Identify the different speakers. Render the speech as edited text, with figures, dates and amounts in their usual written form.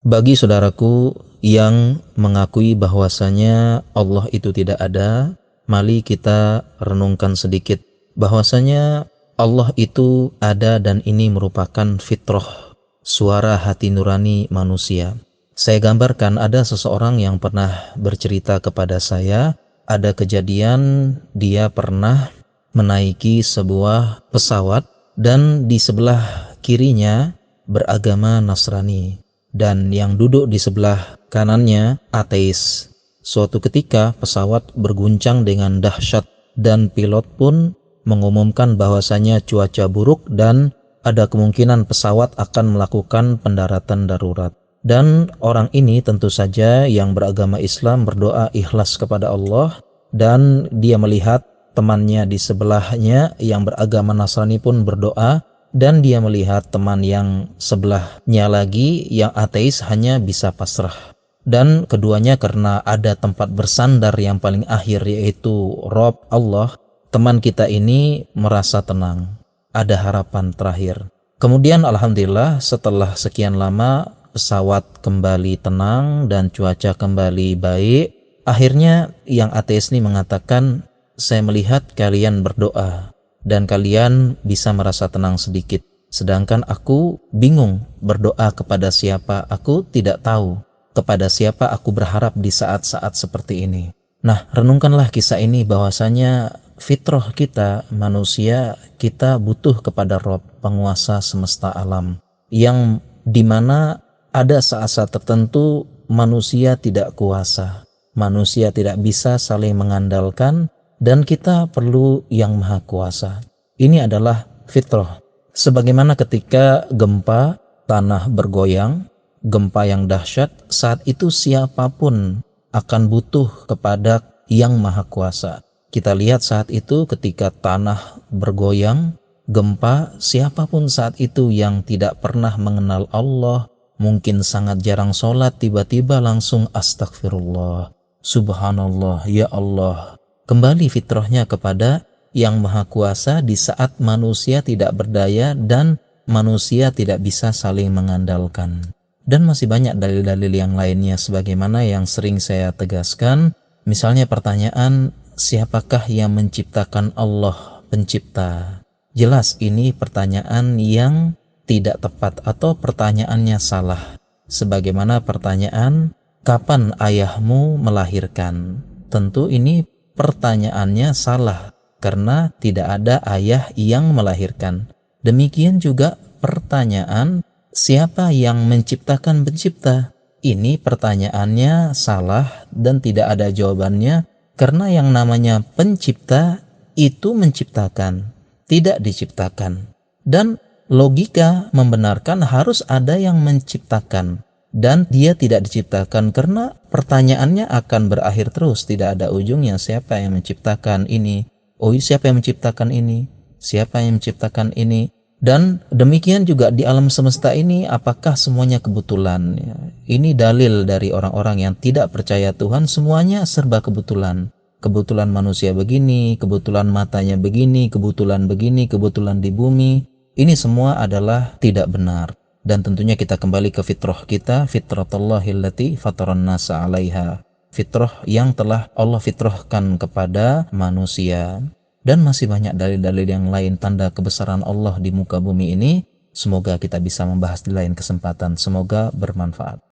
Speaker 1: Bagi saudaraku yang mengakui bahwasanya Allah itu tidak ada, mari kita renungkan sedikit bahwasanya Allah itu ada dan ini merupakan fitrah, suara hati nurani manusia. Saya gambarkan ada seseorang yang pernah bercerita kepada saya, ada kejadian dia pernah menaiki sebuah pesawat dan di sebelah kirinya beragama Nasrani dan yang duduk di sebelah kanannya ateis. Suatu ketika pesawat berguncang dengan dahsyat dan pilot pun mengumumkan bahwasanya cuaca buruk dan ada kemungkinan pesawat akan melakukan pendaratan darurat. Dan orang ini tentu saja yang beragama Islam berdoa ikhlas kepada Allah, dan dia melihat temannya di sebelahnya yang beragama Nasrani pun berdoa, dan dia melihat teman yang sebelahnya lagi yang ateis hanya bisa pasrah. Dan keduanya karena ada tempat bersandar yang paling akhir yaitu Rob Allah, teman kita ini merasa tenang, ada harapan terakhir. Kemudian alhamdulillah setelah sekian lama pesawat kembali tenang dan cuaca kembali baik. Akhirnya yang ateis ini mengatakan, saya melihat kalian berdoa dan kalian bisa merasa tenang sedikit. Sedangkan aku bingung berdoa kepada siapa, aku tidak tahu kepada siapa aku berharap di saat-saat seperti ini. Nah, renungkanlah kisah ini bahwasanya fitrah kita manusia, kita butuh kepada Rob, penguasa semesta alam, yang dimana ada saat-saat tertentu manusia tidak kuasa, manusia tidak bisa saling mengandalkan, dan kita perlu yang maha kuasa. Ini adalah fitrah. Sebagaimana ketika gempa, tanah bergoyang, gempa yang dahsyat, saat itu siapapun akan butuh kepada yang maha kuasa. Kita lihat saat itu ketika tanah bergoyang, gempa, siapapun saat itu yang tidak pernah mengenal Allah, mungkin sangat jarang sholat, tiba-tiba langsung astagfirullah, subhanallah, ya Allah. Kembali fitrahnya kepada yang maha kuasa di saat manusia tidak berdaya dan manusia tidak bisa saling mengandalkan. Dan masih banyak dalil-dalil yang lainnya sebagaimana yang sering saya tegaskan. Misalnya pertanyaan, siapakah yang menciptakan Allah pencipta? Jelas ini pertanyaan yang tidak tepat atau pertanyaannya salah. Sebagaimana pertanyaan, kapan ayahmu melahirkan? Tentu ini pertanyaannya salah karena tidak ada ayah yang melahirkan. Demikian juga pertanyaan, siapa yang menciptakan pencipta? Ini pertanyaannya salah dan tidak ada jawabannya karena yang namanya pencipta itu menciptakan, tidak diciptakan. Dan logika membenarkan harus ada yang menciptakan dan dia tidak diciptakan karena pertanyaannya akan berakhir terus, tidak ada ujungnya. Siapa yang menciptakan ini? Oh, siapa yang menciptakan ini? Siapa yang menciptakan ini? Dan demikian juga di alam semesta ini, apakah semuanya kebetulan? Ini dalil dari orang-orang yang tidak percaya Tuhan, semuanya serba kebetulan. Kebetulan manusia begini, kebetulan matanya begini, kebetulan begini, kebetulan di bumi. Ini semua adalah tidak benar. Dan tentunya kita kembali ke fitrah kita, fitratullahillati fataran nasa 'alaiha. Fitrah yang telah Allah fitrahkan kepada manusia. Dan masih banyak dalil-dalil yang lain tanda kebesaran Allah di muka bumi ini. Semoga kita bisa membahas di lain kesempatan. Semoga bermanfaat.